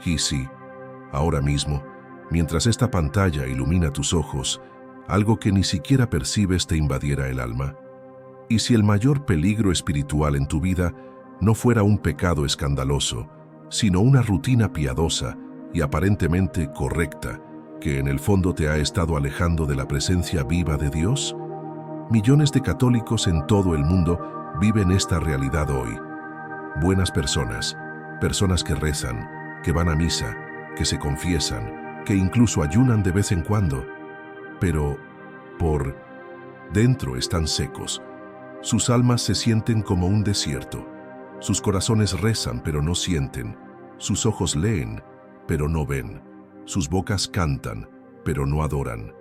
Y sí, ahora mismo, mientras esta pantalla ilumina tus ojos, algo que ni siquiera percibes te invadiera el alma. ¿Y si el mayor peligro espiritual en tu vida no fuera un pecado escandaloso, sino una rutina piadosa y aparentemente correcta, que en el fondo te ha estado alejando de la presencia viva de Dios? Millones de católicos en todo el mundo viven esta realidad hoy. Buenas personas, personas que rezan, que van a misa, que se confiesan, que incluso ayunan de vez en cuando, pero por dentro están secos. Sus almas se sienten como un desierto. Sus corazones rezan, pero no sienten. Sus ojos leen, pero no ven. Sus bocas cantan, pero no adoran.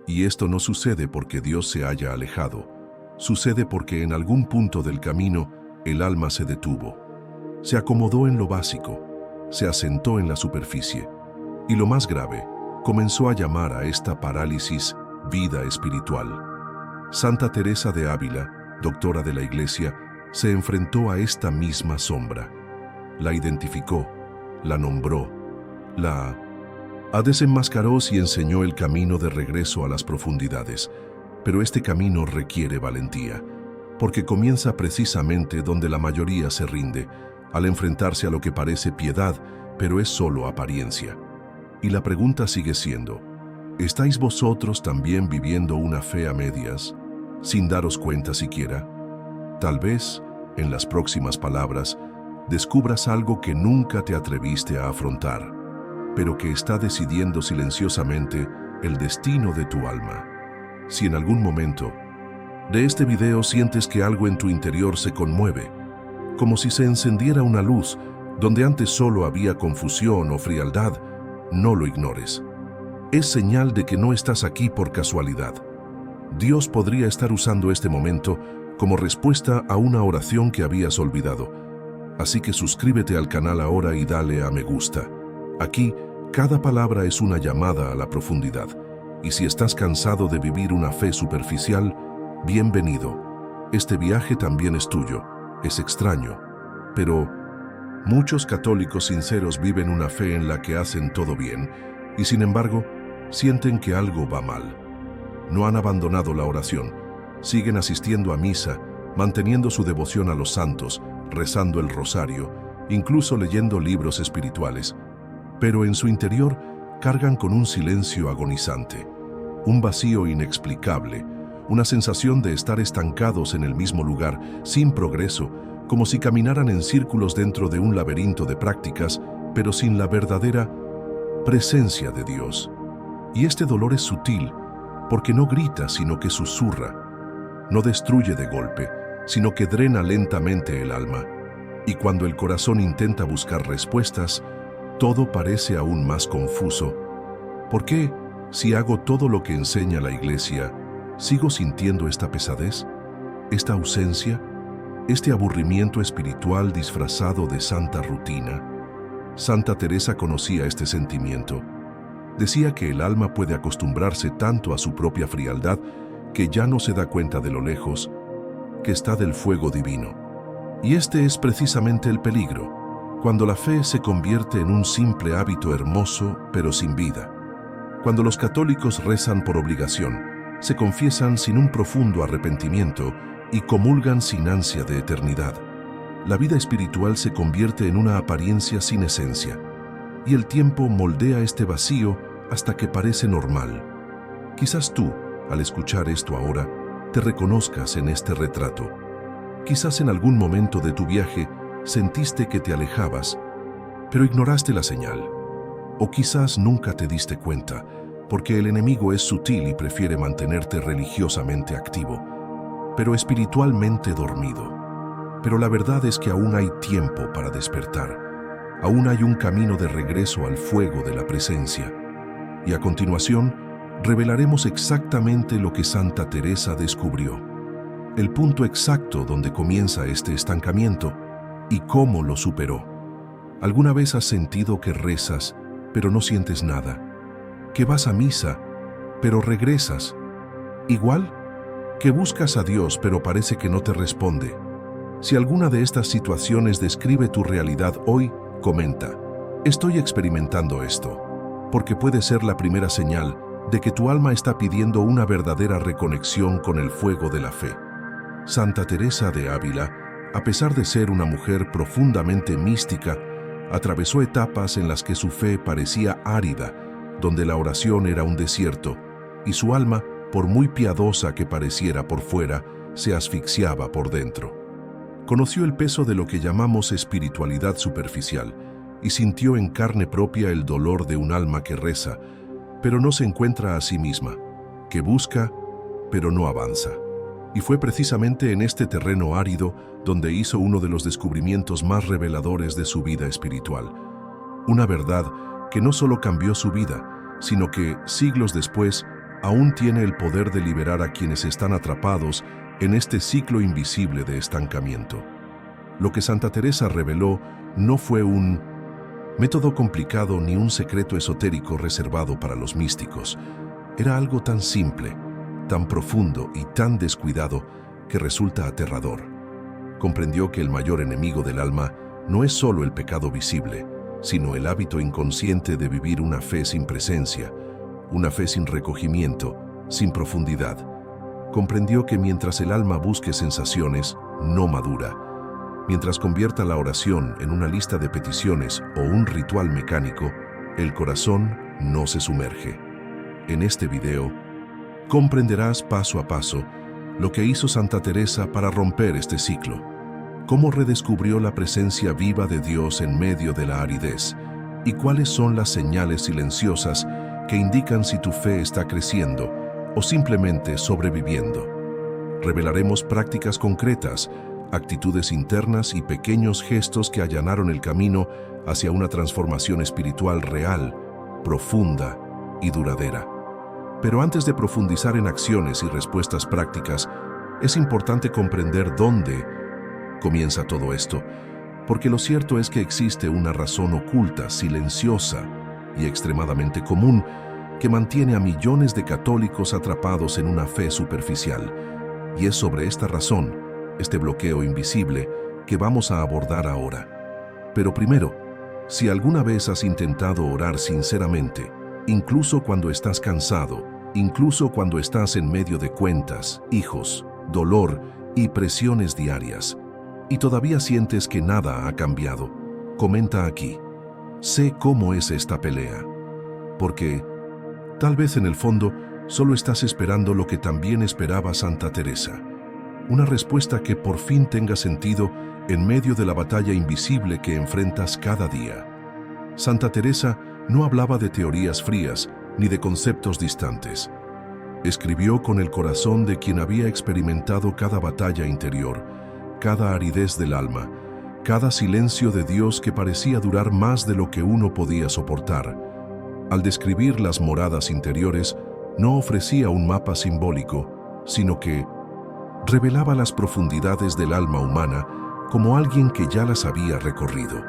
Y esto no sucede porque Dios se haya alejado. Sucede porque en algún punto del camino el alma se detuvo. Se acomodó en lo básico, se asentó en la superficie. Y lo más grave, comenzó a llamar a esta parálisis vida espiritual. Santa Teresa de Ávila, doctora de la Iglesia, se enfrentó a esta misma sombra. La identificó, la nombró, la desenmascaró y enseñó el camino de regreso a las profundidades. Pero este camino requiere valentía, porque comienza precisamente donde la mayoría se rinde, al enfrentarse a lo que parece piedad, pero es solo apariencia. Y la pregunta sigue siendo, ¿estáis vosotros también viviendo una fe a medias, sin daros cuenta siquiera? Tal vez, en las próximas palabras, descubras algo que nunca te atreviste a afrontar, pero que está decidiendo silenciosamente el destino de tu alma. Si en algún momento de este video sientes que algo en tu interior se conmueve, como si se encendiera una luz donde antes solo había confusión o frialdad, no lo ignores. Es señal de que no estás aquí por casualidad. Dios podría estar usando este momento como respuesta a una oración que habías olvidado. Así que suscríbete al canal ahora y dale a me gusta. Aquí, cada palabra es una llamada a la profundidad. Y si estás cansado de vivir una fe superficial, bienvenido. Este viaje también es tuyo. Es extraño, pero muchos católicos sinceros viven una fe en la que hacen todo bien y sin embargo sienten que algo va mal. No han abandonado la oración, siguen asistiendo a misa, manteniendo su devoción a los santos, rezando el rosario, incluso leyendo libros espirituales, pero en su interior cargan con un silencio agonizante, un vacío inexplicable, una sensación de estar estancados en el mismo lugar, sin progreso, como si caminaran en círculos dentro de un laberinto de prácticas, pero sin la verdadera presencia de Dios. Y este dolor es sutil, porque no grita, sino que susurra. No destruye de golpe, sino que drena lentamente el alma. Y cuando el corazón intenta buscar respuestas, todo parece aún más confuso. ¿Por qué, si hago todo lo que enseña la Iglesia, sigo sintiendo esta pesadez, esta ausencia, este aburrimiento espiritual disfrazado de santa rutina? Santa Teresa conocía este sentimiento. Decía que el alma puede acostumbrarse tanto a su propia frialdad que ya no se da cuenta de lo lejos que está del fuego divino. Y este es precisamente el peligro, cuando la fe se convierte en un simple hábito hermoso pero sin vida. Cuando los católicos rezan por obligación, se confiesan sin un profundo arrepentimiento y comulgan sin ansia de eternidad. La vida espiritual se convierte en una apariencia sin esencia, y el tiempo moldea este vacío hasta que parece normal. Quizás tú, al escuchar esto ahora, te reconozcas en este retrato. Quizás en algún momento de tu viaje sentiste que te alejabas, pero ignoraste la señal. O quizás nunca te diste cuenta, porque el enemigo es sutil y prefiere mantenerte religiosamente activo, pero espiritualmente dormido. Pero la verdad es que aún hay tiempo para despertar. Aún hay un camino de regreso al fuego de la presencia. Y a continuación, revelaremos exactamente lo que Santa Teresa descubrió. El punto exacto donde comienza este estancamiento y cómo lo superó. ¿Alguna vez has sentido que rezas, pero no sientes nada? ¿Que vas a misa, pero regresas? ¿Igual? ¿Que buscas a Dios, pero parece que no te responde? Si alguna de estas situaciones describe tu realidad hoy, comenta. Estoy experimentando esto, porque puede ser la primera señal de que tu alma está pidiendo una verdadera reconexión con el fuego de la fe. Santa Teresa de Ávila, a pesar de ser una mujer profundamente mística, atravesó etapas en las que su fe parecía árida, donde la oración era un desierto, y su alma, por muy piadosa que pareciera por fuera, se asfixiaba por dentro. Conoció el peso de lo que llamamos espiritualidad superficial y sintió en carne propia el dolor de un alma que reza, pero no se encuentra a sí misma, que busca, pero no avanza. Y fue precisamente en este terreno árido donde hizo uno de los descubrimientos más reveladores de su vida espiritual. Una verdad que no solo cambió su vida, sino que, siglos después, aún tiene el poder de liberar a quienes están atrapados en este ciclo invisible de estancamiento. Lo que Santa Teresa reveló no fue un método complicado ni un secreto esotérico reservado para los místicos. Era algo tan simple, tan profundo y tan descuidado que resulta aterrador. Comprendió que el mayor enemigo del alma no es solo el pecado visible, sino el hábito inconsciente de vivir una fe sin presencia, una fe sin recogimiento, sin profundidad. Comprendió que mientras el alma busque sensaciones, no madura. Mientras convierta la oración en una lista de peticiones o un ritual mecánico, el corazón no se sumerge. En este video, comprenderás paso a paso lo que hizo Santa Teresa para romper este ciclo, cómo redescubrió la presencia viva de Dios en medio de la aridez y cuáles son las señales silenciosas que indican si tu fe está creciendo o simplemente sobreviviendo. Revelaremos prácticas concretas, actitudes internas y pequeños gestos que allanaron el camino hacia una transformación espiritual real, profunda y duradera. Pero antes de profundizar en acciones y respuestas prácticas, es importante comprender dónde comienza todo esto, porque lo cierto es que existe una razón oculta, silenciosa y extremadamente común que mantiene a millones de católicos atrapados en una fe superficial. Y es sobre esta razón, este bloqueo invisible, que vamos a abordar ahora. Pero primero, si alguna vez has intentado orar sinceramente, incluso cuando estás cansado, incluso cuando estás en medio de cuentas, hijos, dolor y presiones diarias, y todavía sientes que nada ha cambiado, comenta aquí. Sé cómo es esta pelea. Porque, tal vez en el fondo, solo estás esperando lo que también esperaba Santa Teresa. Una respuesta que por fin tenga sentido en medio de la batalla invisible que enfrentas cada día. Santa Teresa no hablaba de teorías frías ni de conceptos distantes. Escribió con el corazón de quien había experimentado cada batalla interior, cada aridez del alma, cada silencio de Dios que parecía durar más de lo que uno podía soportar. Al describir las moradas interiores, no ofrecía un mapa simbólico, sino que revelaba las profundidades del alma humana como alguien que ya las había recorrido.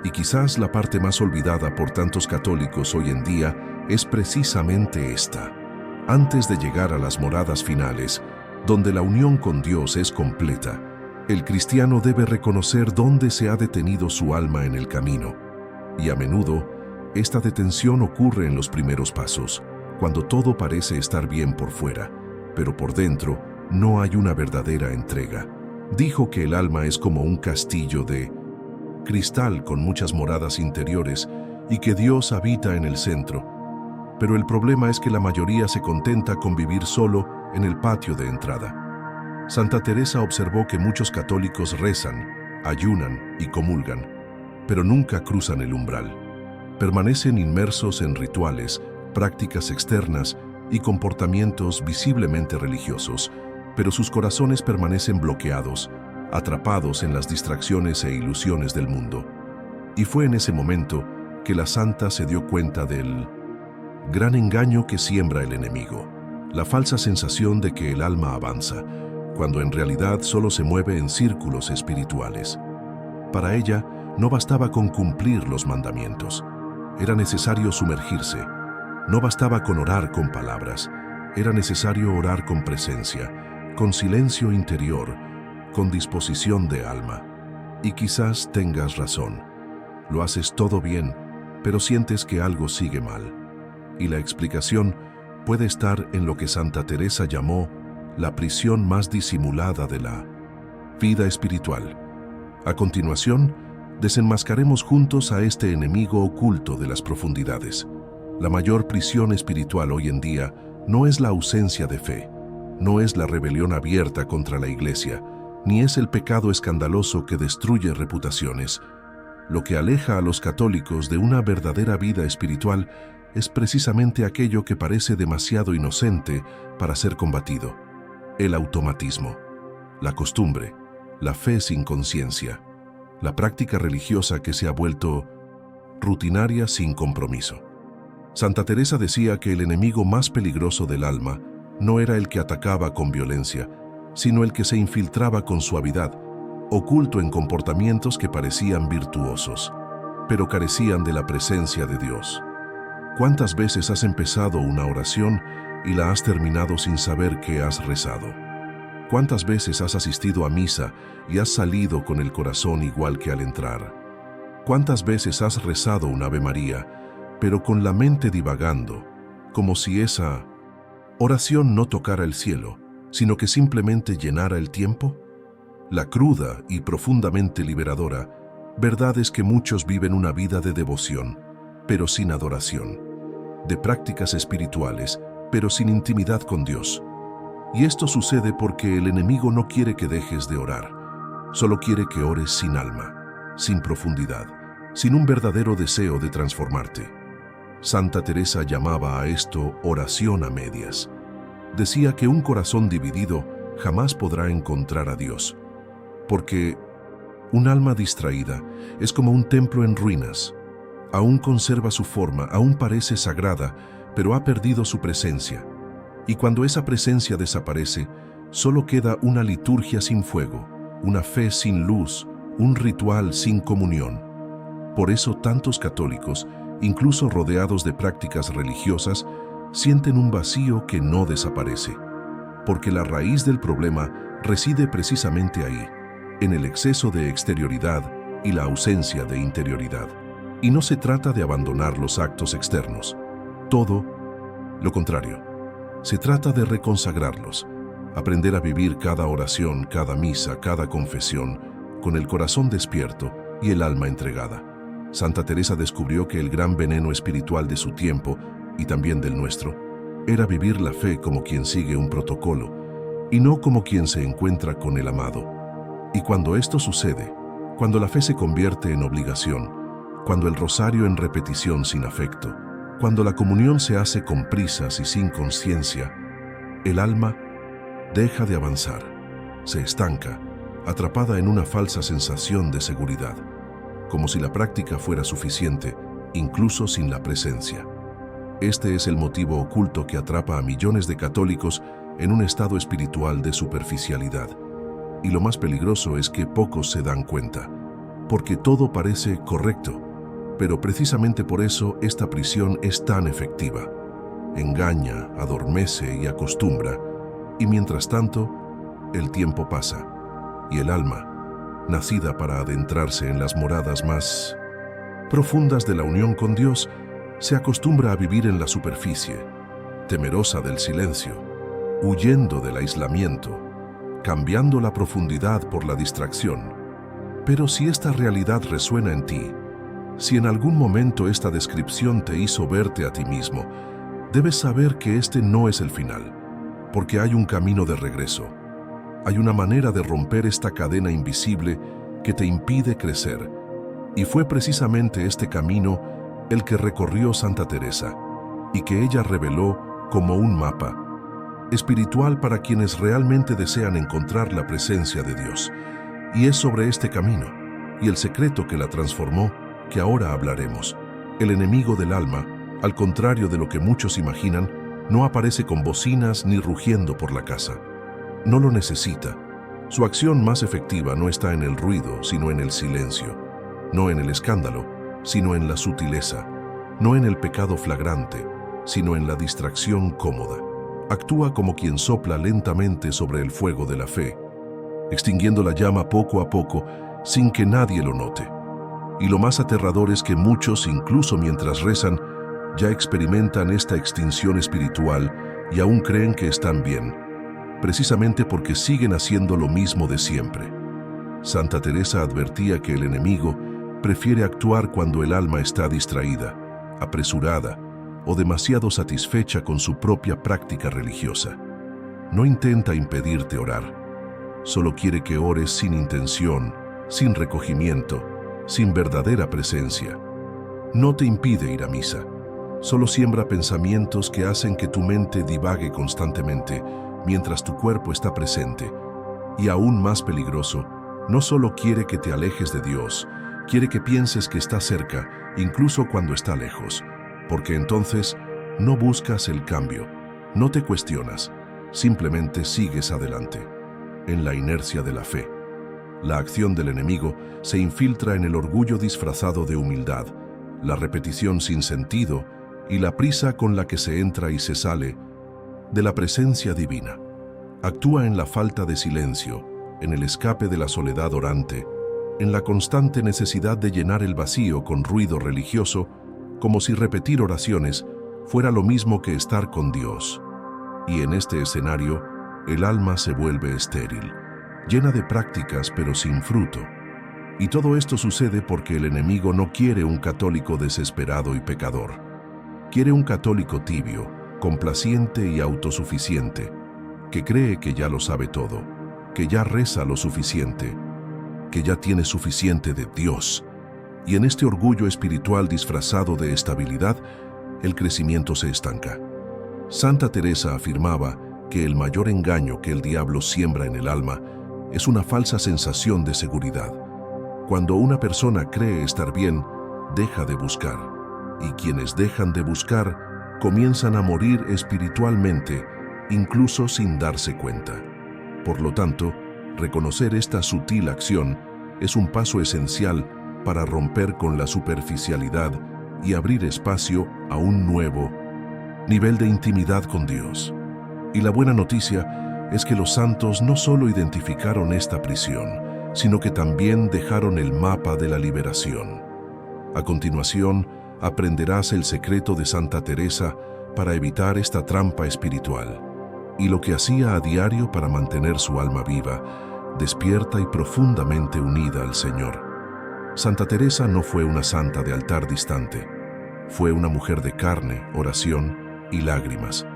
Y quizás la parte más olvidada por tantos católicos hoy en día es precisamente esta. Antes de llegar a las moradas finales, donde la unión con Dios es completa, el cristiano debe reconocer dónde se ha detenido su alma en el camino. Y a menudo, esta detención ocurre en los primeros pasos, cuando todo parece estar bien por fuera, pero por dentro no hay una verdadera entrega. Dijo que el alma es como un castillo de cristal con muchas moradas interiores y que Dios habita en el centro. Pero el problema es que la mayoría se contenta con vivir solo en el patio de entrada. Santa Teresa observó que muchos católicos rezan, ayunan y comulgan, pero nunca cruzan el umbral. Permanecen inmersos en rituales, prácticas externas y comportamientos visiblemente religiosos, pero sus corazones permanecen bloqueados, atrapados en las distracciones e ilusiones del mundo. Y fue en ese momento que la santa se dio cuenta del gran engaño que siembra el enemigo, la falsa sensación de que el alma avanza, cuando en realidad solo se mueve en círculos espirituales. Para ella, no bastaba con cumplir los mandamientos, era necesario sumergirse. No bastaba con orar con palabras, era necesario orar con presencia, con silencio interior, con disposición de alma. Y quizás tengas razón. lo haces todo bien, pero sientes que algo sigue mal. Y la explicación puede estar en lo que Santa Teresa llamó la prisión más disimulada de la vida espiritual. A continuación, desenmascaremos juntos a este enemigo oculto de las profundidades. La mayor prisión espiritual hoy en día no es la ausencia de fe, no es la rebelión abierta contra la Iglesia, ni es el pecado escandaloso que destruye reputaciones. Lo que aleja a los católicos de una verdadera vida espiritual es precisamente aquello que parece demasiado inocente para ser combatido: el automatismo, la costumbre, la fe sin conciencia, la práctica religiosa que se ha vuelto rutinaria sin compromiso. Santa Teresa decía que el enemigo más peligroso del alma no era el que atacaba con violencia, sino el que se infiltraba con suavidad, oculto en comportamientos que parecían virtuosos, pero carecían de la presencia de Dios. ¿Cuántas veces has empezado una oración y la has terminado sin saber qué has rezado? ¿Cuántas veces has asistido a misa y has salido con el corazón igual que al entrar? ¿Cuántas veces has rezado un Ave María, pero con la mente divagando, como si esa oración no tocara el cielo, sino que simplemente llenara el tiempo? La cruda y profundamente liberadora verdad es que muchos viven una vida de devoción, pero sin adoración, de prácticas espirituales, pero sin intimidad con Dios. Y esto sucede porque el enemigo no quiere que dejes de orar, solo quiere que ores sin alma, sin profundidad, sin un verdadero deseo de transformarte. Santa Teresa llamaba a esto oración a medias. Decía que un corazón dividido jamás podrá encontrar a Dios, porque un alma distraída es como un templo en ruinas. Aún conserva su forma, aún parece sagrada, pero ha perdido su presencia. Y cuando esa presencia desaparece, solo queda una liturgia sin fuego, una fe sin luz, un ritual sin comunión. Por eso tantos católicos, incluso rodeados de prácticas religiosas, sienten un vacío que no desaparece, porque la raíz del problema reside precisamente ahí, en el exceso de exterioridad y la ausencia de interioridad. Y no se trata de abandonar los actos externos, todo lo contrario. Se trata de reconsagrarlos, aprender a vivir cada oración, cada misa, cada confesión, con el corazón despierto y el alma entregada. Santa Teresa descubrió que el gran veneno espiritual de su tiempo, y también del nuestro, era vivir la fe como quien sigue un protocolo, y no como quien se encuentra con el amado. Y cuando esto sucede, cuando la fe se convierte en obligación, cuando el rosario en repetición sin afecto, cuando la comunión se hace con prisas y sin conciencia, el alma deja de avanzar, se estanca, atrapada en una falsa sensación de seguridad, como si la práctica fuera suficiente, incluso sin la presencia. Este es el motivo oculto que atrapa a millones de católicos en un estado espiritual de superficialidad. Y lo más peligroso es que pocos se dan cuenta, porque todo parece correcto, pero precisamente por eso esta prisión es tan efectiva. Engaña, adormece y acostumbra, y mientras tanto, el tiempo pasa, y el alma, nacida para adentrarse en las moradas más profundas de la unión con Dios, se acostumbra a vivir en la superficie, temerosa del silencio, huyendo del aislamiento, cambiando la profundidad por la distracción. Pero si esta realidad resuena en ti, si en algún momento esta descripción te hizo verte a ti mismo, debes saber que este no es el final, porque hay un camino de regreso. Hay una manera de romper esta cadena invisible que te impide crecer. Y fue precisamente este camino el que recorrió Santa Teresa, y que ella reveló como un mapa espiritual para quienes realmente desean encontrar la presencia de Dios. Y es sobre este camino, y el secreto que la transformó, que ahora hablaremos. El enemigo del alma, al contrario de lo que muchos imaginan, no aparece con bocinas ni rugiendo por la casa. No lo necesita. Su acción más efectiva no está en el ruido, sino en el silencio. No en el escándalo, sino en la sutileza. No en el pecado flagrante, sino en la distracción cómoda. Actúa como quien sopla lentamente sobre el fuego de la fe, extinguiendo la llama poco a poco, sin que nadie lo note. Y lo más aterrador es que muchos, incluso mientras rezan, ya experimentan esta extinción espiritual y aún creen que están bien, precisamente porque siguen haciendo lo mismo de siempre. Santa Teresa advertía que el enemigo prefiere actuar cuando el alma está distraída, apresurada o demasiado satisfecha con su propia práctica religiosa. No intenta impedirte orar, solo quiere que ores sin intención, sin recogimiento, sin verdadera presencia. No te impide ir a misa, solo siembra pensamientos que hacen que tu mente divague constantemente mientras tu cuerpo está presente. Y aún más peligroso, no solo quiere que te alejes de Dios, quiere que pienses que está cerca, incluso cuando está lejos, porque entonces no buscas el cambio, no te cuestionas, simplemente sigues adelante, en la inercia de la fe. La acción del enemigo se infiltra en el orgullo disfrazado de humildad, la repetición sin sentido y la prisa con la que se entra y se sale de la presencia divina. Actúa en la falta de silencio, en el escape de la soledad orante, en la constante necesidad de llenar el vacío con ruido religioso, como si repetir oraciones fuera lo mismo que estar con Dios. Y en este escenario, el alma se vuelve estéril, llena de prácticas pero sin fruto. Y todo esto sucede porque el enemigo no quiere un católico desesperado y pecador. Quiere un católico tibio, complaciente y autosuficiente, que cree que ya lo sabe todo, que ya reza lo suficiente, que ya tiene suficiente de Dios. Y en este orgullo espiritual disfrazado de estabilidad, el crecimiento se estanca. Santa Teresa afirmaba que el mayor engaño que el diablo siembra en el alma es una falsa sensación de seguridad. Cuando una persona cree estar bien, deja de buscar. Y quienes dejan de buscar comienzan a morir espiritualmente, incluso sin darse cuenta. Por lo tanto, reconocer esta sutil acción es un paso esencial para romper con la superficialidad y abrir espacio a un nuevo nivel de intimidad con Dios. Y la buena noticia es que los santos no solo identificaron esta prisión, sino que también dejaron el mapa de la liberación. A continuación, aprenderás el secreto de Santa Teresa para evitar esta trampa espiritual y lo que hacía a diario para mantener su alma viva, despierta y profundamente unida al Señor. Santa Teresa no fue una santa de altar distante. Fue una mujer de carne, oración y lágrimas.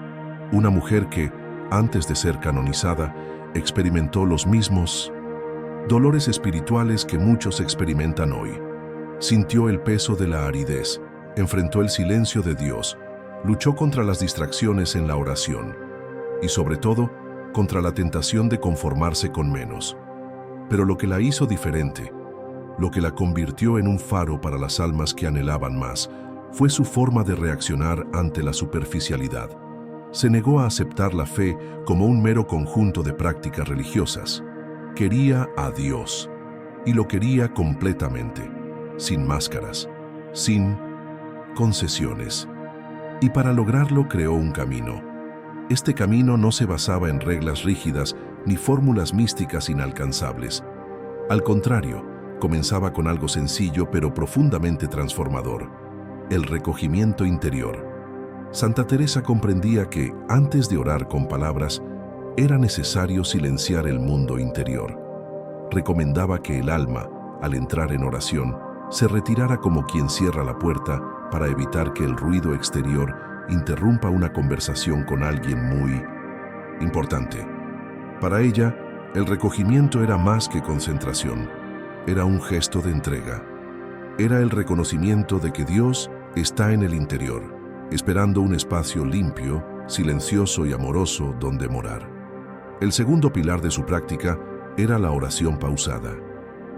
Una mujer que, antes de ser canonizada, experimentó los mismos dolores espirituales que muchos experimentan hoy. Sintió el peso de la aridez, enfrentó el silencio de Dios, luchó contra las distracciones en la oración y, sobre todo, contra la tentación de conformarse con menos. Pero lo que la hizo diferente, lo que la convirtió en un faro para las almas que anhelaban más, fue su forma de reaccionar ante la superficialidad. Se negó a aceptar la fe como un mero conjunto de prácticas religiosas. Quería a Dios, y lo quería completamente, sin máscaras, sin concesiones. Y para lograrlo creó un camino. Este camino no se basaba en reglas rígidas ni fórmulas místicas inalcanzables. Al contrario, comenzaba con algo sencillo pero profundamente transformador: el recogimiento interior. Santa Teresa comprendía que, antes de orar con palabras, era necesario silenciar el mundo interior. Recomendaba que el alma, al entrar en oración, se retirara como quien cierra la puerta para evitar que el ruido exterior interrumpa una conversación con alguien muy importante. Para ella, el recogimiento era más que concentración, era un gesto de entrega. Era el reconocimiento de que Dios está en el interior, esperando un espacio limpio, silencioso y amoroso donde morar. El segundo pilar de su práctica era la oración pausada.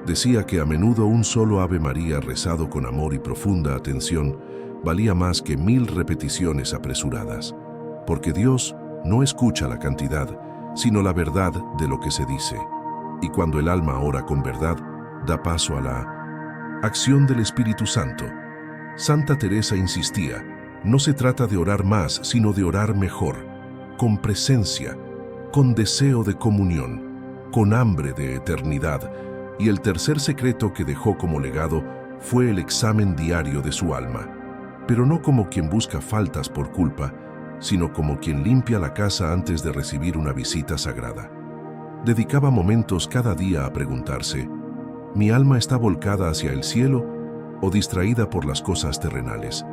Decía que a menudo un solo Ave María rezado con amor y profunda atención valía más que 1000 repeticiones apresuradas, porque Dios no escucha la cantidad, sino la verdad de lo que se dice. Y cuando el alma ora con verdad, da paso a la acción del Espíritu Santo. Santa Teresa insistía: no se trata de orar más, sino de orar mejor, con presencia, con deseo de comunión, con hambre de eternidad. Y el tercer secreto que dejó como legado fue el examen diario de su alma, pero no como quien busca faltas por culpa, sino como quien limpia la casa antes de recibir una visita sagrada. Dedicaba momentos cada día a preguntarse, ¿mi alma está volcada hacia el cielo o distraída por las cosas terrenales?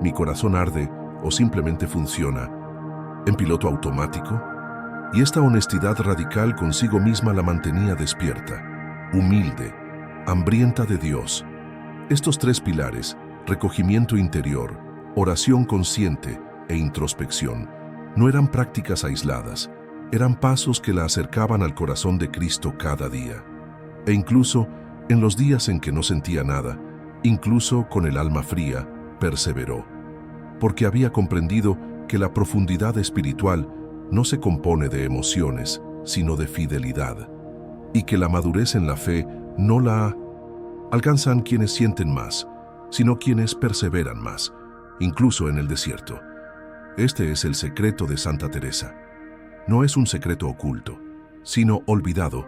¿Mi corazón arde o simplemente funciona en piloto automático? Y esta honestidad radical consigo misma la mantenía despierta, humilde, hambrienta de Dios. Estos tres pilares, recogimiento interior, oración consciente e introspección, no eran prácticas aisladas, eran pasos que la acercaban al corazón de Cristo cada día. E incluso en los días en que no sentía nada, incluso con el alma fría, perseveró, porque había comprendido que la profundidad espiritual no se compone de emociones, sino de fidelidad, y que la madurez en la fe no la alcanzan quienes sienten más, sino quienes perseveran más, incluso en el desierto. Este es el secreto de Santa Teresa. No es un secreto oculto, sino olvidado.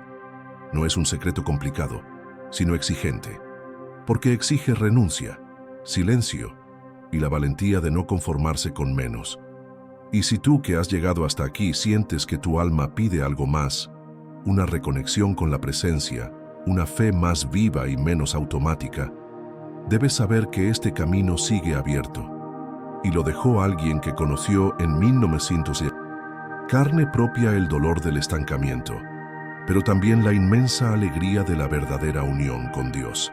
No es un secreto complicado, sino exigente, porque exige renuncia, silencio y la valentía de no conformarse con menos. Y si tú que has llegado hasta aquí sientes que tu alma pide algo más, una reconexión con la presencia, una fe más viva y menos automática, debes saber que este camino sigue abierto. Y lo dejó alguien que conoció en 1900 carne propia el dolor del estancamiento, pero también la inmensa alegría de la verdadera unión con Dios.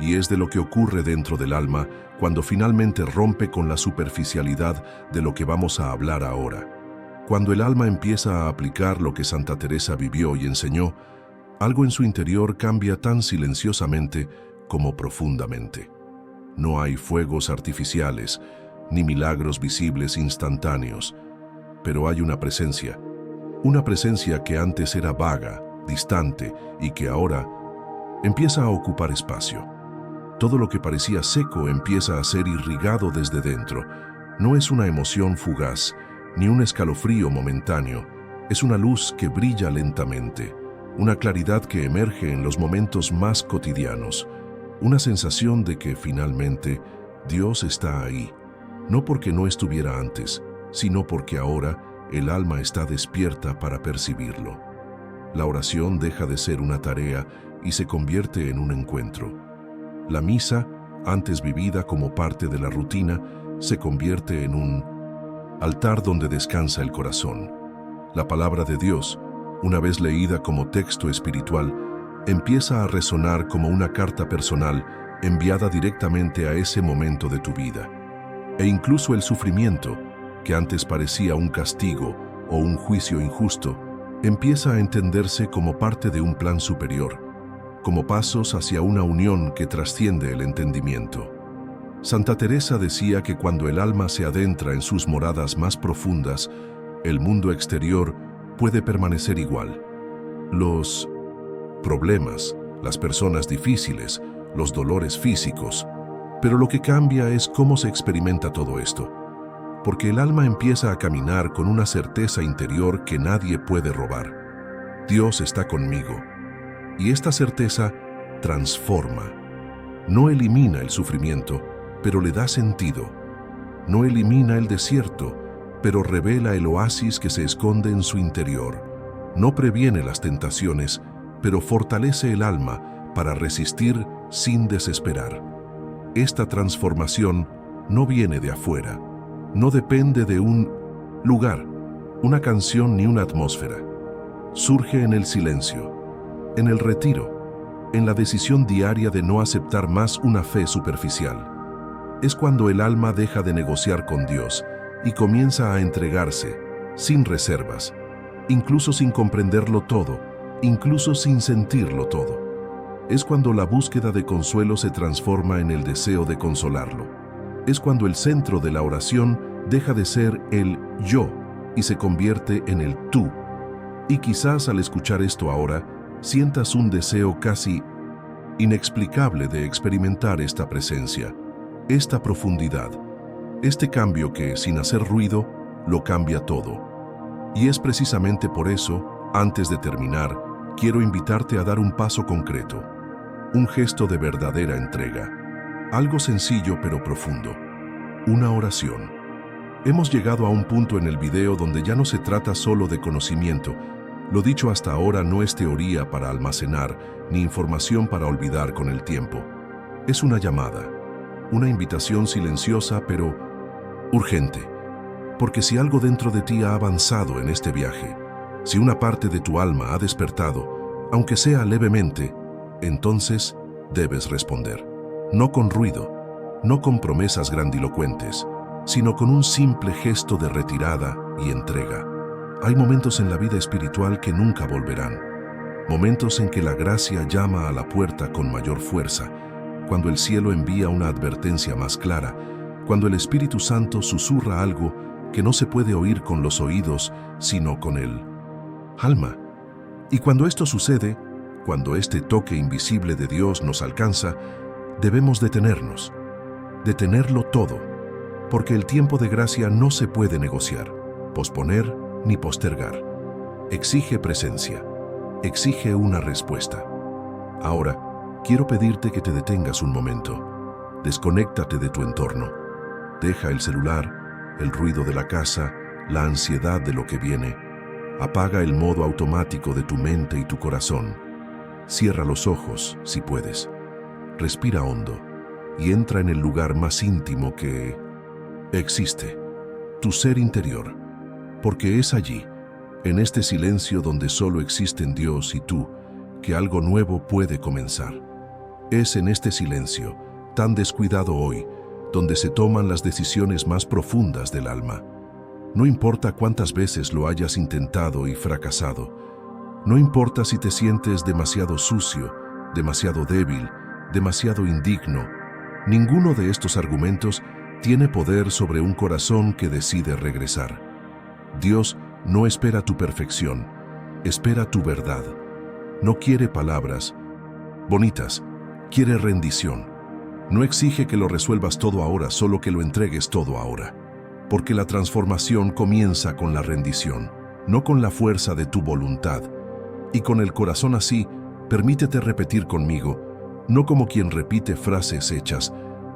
Y es de lo que ocurre dentro del alma cuando finalmente rompe con la superficialidad de lo que vamos a hablar ahora. Cuando el alma empieza a aplicar lo que Santa Teresa vivió y enseñó, algo en su interior cambia tan silenciosamente como profundamente. No hay fuegos artificiales, ni milagros visibles instantáneos, pero hay una presencia que antes era vaga, distante y que ahora empieza a ocupar espacio. Todo lo que parecía seco empieza a ser irrigado desde dentro. No es una emoción fugaz, ni un escalofrío momentáneo, es una luz que brilla lentamente, una claridad que emerge en los momentos más cotidianos, una sensación de que finalmente Dios está ahí, no porque no estuviera antes, sino porque ahora el alma está despierta para percibirlo. La oración deja de ser una tarea y se convierte en un encuentro. La misa, antes vivida como parte de la rutina, se convierte en un altar donde descansa el corazón. La palabra de Dios, una vez leída como texto espiritual, empieza a resonar como una carta personal enviada directamente a ese momento de tu vida. E incluso el sufrimiento, que antes parecía un castigo o un juicio injusto, empieza a entenderse como parte de un plan superior, como pasos hacia una unión que trasciende el entendimiento. Santa Teresa decía que cuando el alma se adentra en sus moradas más profundas, el mundo exterior puede permanecer igual. Los problemas, las personas difíciles, los dolores físicos, pero lo que cambia es cómo se experimenta todo esto, porque el alma empieza a caminar con una certeza interior que nadie puede robar. Dios está conmigo, y esta certeza transforma. No elimina el sufrimiento, pero le da sentido. No elimina el desierto, pero revela el oasis que se esconde en su interior. No previene las tentaciones, pero fortalece el alma para resistir sin desesperar. Esta transformación no viene de afuera, no depende de un lugar, una canción ni una atmósfera. Surge en el silencio, en el retiro, en la decisión diaria de no aceptar más una fe superficial. Es cuando el alma deja de negociar con Dios y comienza a entregarse, sin reservas, incluso sin comprenderlo todo, incluso sin sentirlo todo. Es cuando la búsqueda de consuelo se transforma en el deseo de consolarlo. Es cuando el centro de la oración deja de ser el yo y se convierte en el tú. Y quizás al escuchar esto ahora, sientas un deseo casi inexplicable de experimentar esta presencia, esta profundidad, este cambio que, sin hacer ruido, lo cambia todo. Y es precisamente por eso, antes de terminar, quiero invitarte a dar un paso concreto. un gesto de verdadera entrega. Algo sencillo pero profundo. Una oración. Hemos llegado a un punto en el video donde ya no se trata solo de conocimiento. Lo dicho hasta ahora no es teoría para almacenar, ni información para olvidar con el tiempo. Es una llamada, una invitación silenciosa pero urgente. Porque si algo dentro de ti ha avanzado en este viaje, si una parte de tu alma ha despertado, aunque sea levemente, entonces debes responder. No con ruido, no con promesas grandilocuentes, sino con un simple gesto de retirada y entrega. Hay momentos en la vida espiritual que nunca volverán. Momentos en que la gracia llama a la puerta con mayor fuerza, cuando el cielo envía una advertencia más clara, cuando el Espíritu Santo susurra algo que no se puede oír con los oídos, sino con el alma. Y cuando esto sucede, cuando este toque invisible de Dios nos alcanza, debemos detenernos, detenerlo todo, porque el tiempo de gracia no se puede negociar, posponer ni postergar. Exige presencia, exige una respuesta. Ahora, quiero pedirte que te detengas un momento. Desconéctate de tu entorno. Deja el celular, el ruido de la casa, la ansiedad de lo que viene. Apaga el modo automático de tu mente y tu corazón. Cierra los ojos, si puedes. Respira hondo y entra en el lugar más íntimo que existe, tu ser interior, porque es allí, en este silencio donde solo existen Dios y tú, que algo nuevo puede comenzar. Es en este silencio, tan descuidado hoy, donde se toman las decisiones más profundas del alma. No importa cuántas veces lo hayas intentado y fracasado. No importa si te sientes demasiado sucio, demasiado débil, demasiado indigno. Ninguno de estos argumentos tiene poder sobre un corazón que decide regresar. Dios no espera tu perfección, espera tu verdad. No quiere palabras bonitas, quiere rendición. No exige que lo resuelvas todo ahora, solo que lo entregues todo ahora. Porque la transformación comienza con la rendición, no con la fuerza de tu voluntad. Y con el corazón así, permítete repetir conmigo, no como quien repite frases hechas,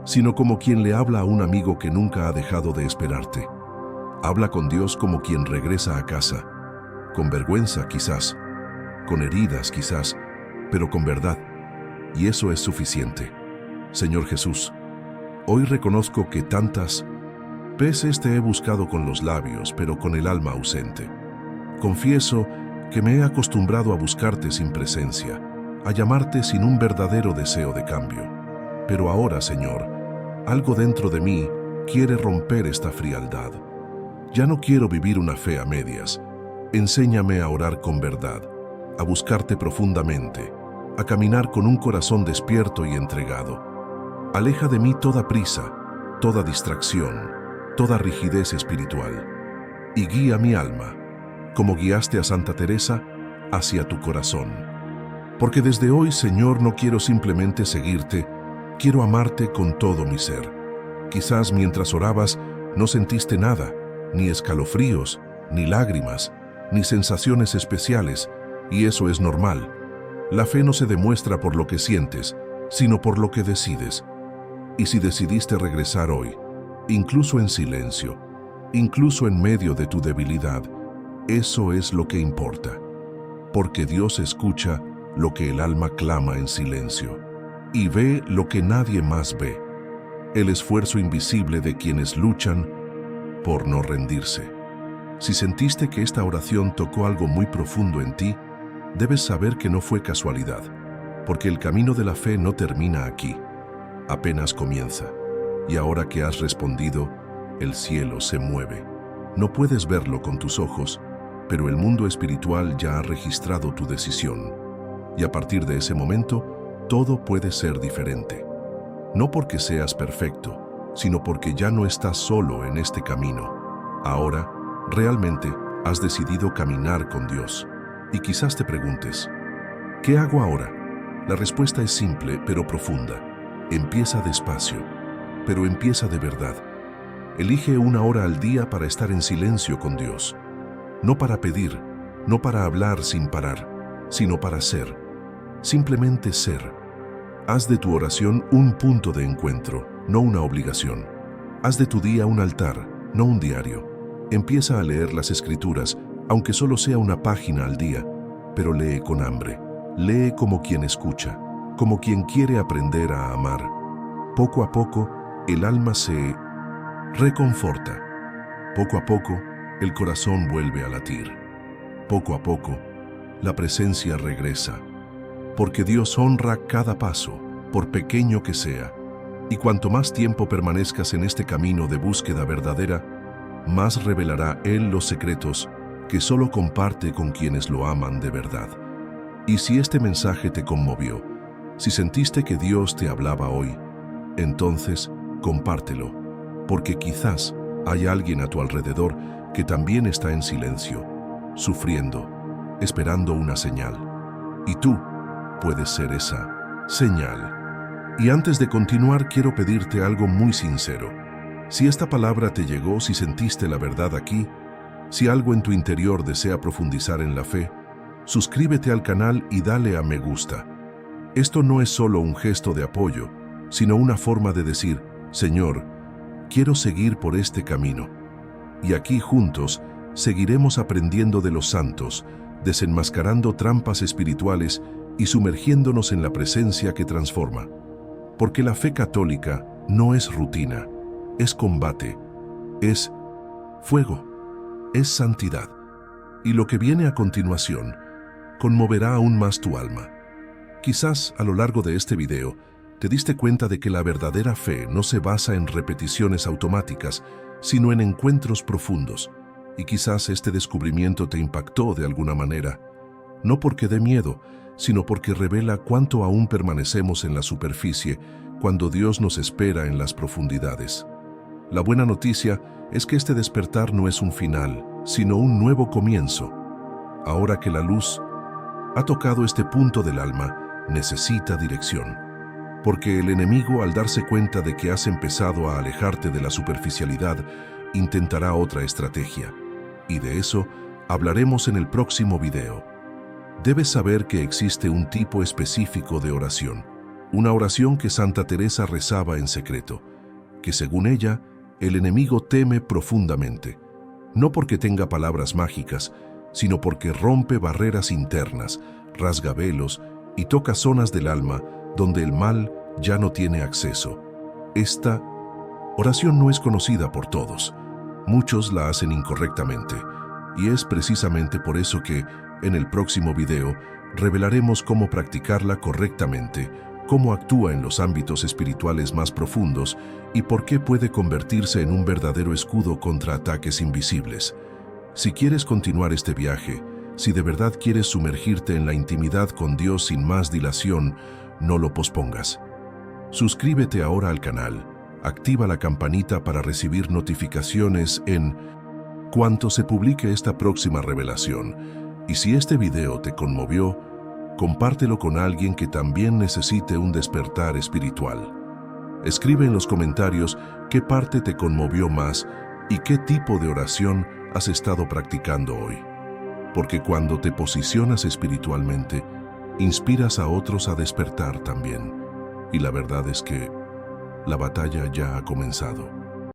sino como quien le habla a un amigo que nunca ha dejado de esperarte. Habla con Dios como quien regresa a casa, con vergüenza quizás, con heridas quizás, pero con verdad. Y eso es suficiente. Señor Jesús, hoy reconozco que tantas veces te he buscado con los labios, pero con el alma ausente. Confieso que me he acostumbrado a buscarte sin presencia, a llamarte sin un verdadero deseo de cambio. Pero ahora, Señor, algo dentro de mí quiere romper esta frialdad. Ya no quiero vivir una fe a medias. Enséñame a orar con verdad, a buscarte profundamente, a caminar con un corazón despierto y entregado. Aleja de mí toda prisa, toda distracción, toda rigidez espiritual, y guía mi alma, como guiaste a Santa Teresa, hacia tu corazón. Porque desde hoy, Señor, no quiero simplemente seguirte, quiero amarte con todo mi ser. Quizás mientras orabas no sentiste nada, ni escalofríos, ni lágrimas, ni sensaciones especiales, y eso es normal. La fe no se demuestra por lo que sientes, sino por lo que decides. Y si decidiste regresar hoy, incluso en silencio, incluso en medio de tu debilidad, eso es lo que importa. Porque Dios escucha lo que el alma clama en silencio y ve lo que nadie más ve, el esfuerzo invisible de quienes luchan por no rendirse. Si sentiste que esta oración tocó algo muy profundo en ti, debes saber que no fue casualidad, porque el camino de la fe no termina aquí, apenas comienza. Y ahora que has respondido, el cielo se mueve. No puedes verlo con tus ojos, pero el mundo espiritual ya ha registrado tu decisión. Y a partir de ese momento, todo puede ser diferente. No porque seas perfecto, sino porque ya no estás solo en este camino. Ahora, realmente, has decidido caminar con Dios. Y quizás te preguntes, ¿qué hago ahora? La respuesta es simple, pero profunda. Empieza despacio, pero empieza de verdad. Elige una hora al día para estar en silencio con Dios. No para pedir, no para hablar sin parar, sino para ser. Simplemente ser. Haz de tu oración un punto de encuentro, no una obligación. Haz de tu día un altar, no un diario. Empieza a leer las Escrituras, aunque solo sea una página al día, pero lee con hambre. Lee como quien escucha, como quien quiere aprender a amar. Poco a poco, el alma se reconforta. Poco a poco, el corazón vuelve a latir. Poco a poco, la presencia regresa. Porque Dios honra cada paso, por pequeño que sea. Y cuanto más tiempo permanezcas en este camino de búsqueda verdadera, más revelará Él los secretos que solo comparte con quienes lo aman de verdad. Y si este mensaje te conmovió, si sentiste que Dios te hablaba hoy, entonces compártelo, porque quizás hay alguien a tu alrededor que también está en silencio, sufriendo, esperando una señal. Y tú puedes ser esa señal. Y antes de continuar, quiero pedirte algo muy sincero. Si esta palabra te llegó, si sentiste la verdad aquí, si algo en tu interior desea profundizar en la fe, suscríbete al canal y dale a me gusta. Esto no es solo un gesto de apoyo, sino una forma de decir, Señor, quiero seguir por este camino. Y aquí juntos seguiremos aprendiendo de los santos, desenmascarando trampas espirituales y sumergiéndonos en la presencia que transforma. Porque la fe católica no es rutina, es combate, es fuego, es santidad. Y lo que viene a continuación conmoverá aún más tu alma. Quizás a lo largo de este video te diste cuenta de que la verdadera fe no se basa en repeticiones automáticas, sino en encuentros profundos. Y quizás este descubrimiento te impactó de alguna manera, no porque dé miedo, sino porque revela cuánto aún permanecemos en la superficie cuando Dios nos espera en las profundidades. La buena noticia es que este despertar no es un final, sino un nuevo comienzo. Ahora que la luz ha tocado este punto del alma, necesita dirección. Porque el enemigo, al darse cuenta de que has empezado a alejarte de la superficialidad, intentará otra estrategia. Y de eso hablaremos en el próximo video. Debes saber que existe un tipo específico de oración, una oración que Santa Teresa rezaba en secreto, que según ella, el enemigo teme profundamente, no porque tenga palabras mágicas, sino porque rompe barreras internas, rasga velos y toca zonas del alma donde el mal ya no tiene acceso. Esta oración no es conocida por todos. Muchos la hacen incorrectamente, y es precisamente por eso que, en el próximo video, revelaremos cómo practicarla correctamente, cómo actúa en los ámbitos espirituales más profundos y por qué puede convertirse en un verdadero escudo contra ataques invisibles. Si quieres continuar este viaje, si de verdad quieres sumergirte en la intimidad con Dios sin más dilación, no lo pospongas. Suscríbete ahora al canal, activa la campanita para recibir notificaciones en cuanto se publique esta próxima revelación. Y si este video te conmovió, compártelo con alguien que también necesite un despertar espiritual. Escribe en los comentarios qué parte te conmovió más y qué tipo de oración has estado practicando hoy. Porque cuando te posicionas espiritualmente, inspiras a otros a despertar también. Y la verdad es que la batalla ya ha comenzado.